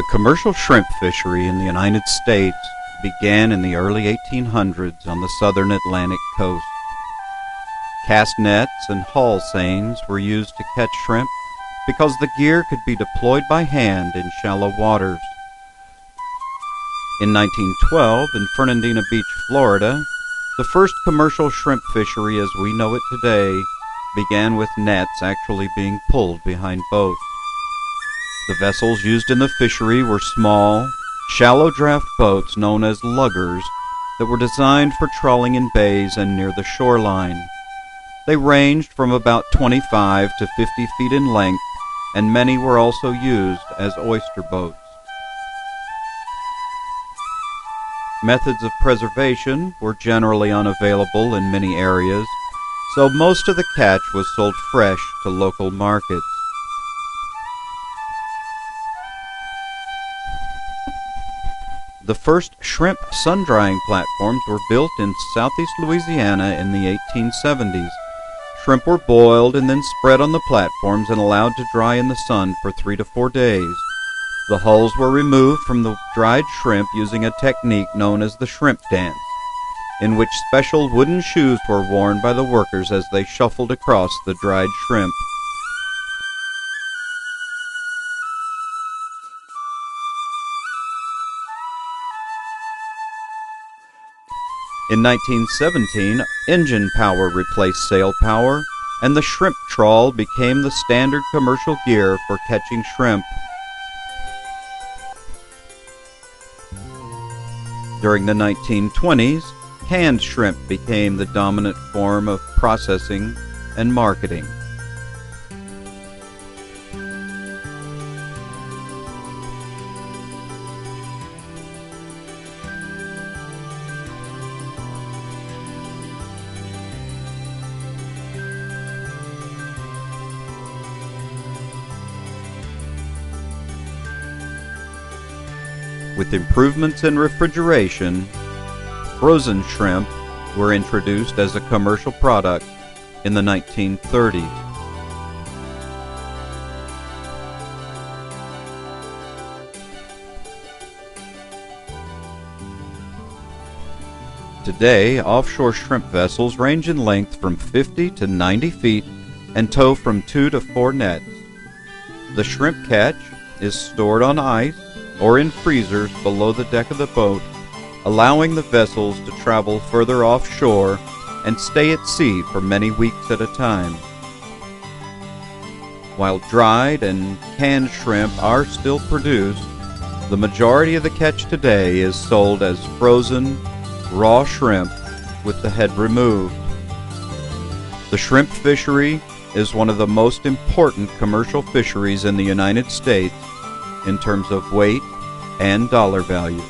The commercial shrimp fishery in the United States began in the early 1800s on the southern Atlantic coast. Cast nets and haul seines were used to catch shrimp because the gear could be deployed by hand in shallow waters. In 1912, in Fernandina Beach, Florida, the first commercial shrimp fishery as we know it today began with nets actually being pulled behind boats. The vessels used in the fishery were small, shallow draft boats known as luggers that were designed for trawling in bays and near the shoreline. They ranged from about 25 to 50 feet in length, and many were also used as oyster boats. Methods of preservation were generally unavailable in many areas, so most of the catch was sold fresh to local markets. The first shrimp sun-drying platforms were built in southeast Louisiana in the 1870s. Shrimp were boiled and then spread on the platforms and allowed to dry in the sun for 3 to 4 days. The hulls were removed from the dried shrimp using a technique known as the shrimp dance, in which special wooden shoes were worn by the workers as they shuffled across the dried shrimp. In 1917, engine power replaced sail power, and the shrimp trawl became the standard commercial gear for catching shrimp. During the 1920s, canned shrimp became the dominant form of processing and marketing. With improvements in refrigeration, frozen shrimp were introduced as a commercial product in the 1930s. Today, offshore shrimp vessels range in length from 50 to 90 feet and tow from 2 to 4 nets. The shrimp catch is stored on ice or in freezers below the deck of the boat, allowing the vessels to travel further offshore and stay at sea for many weeks at a time. While dried and canned shrimp are still produced, the majority of the catch today is sold as frozen, raw shrimp with the head removed. The shrimp fishery is one of the most important commercial fisheries in the United States in terms of weight and dollar value.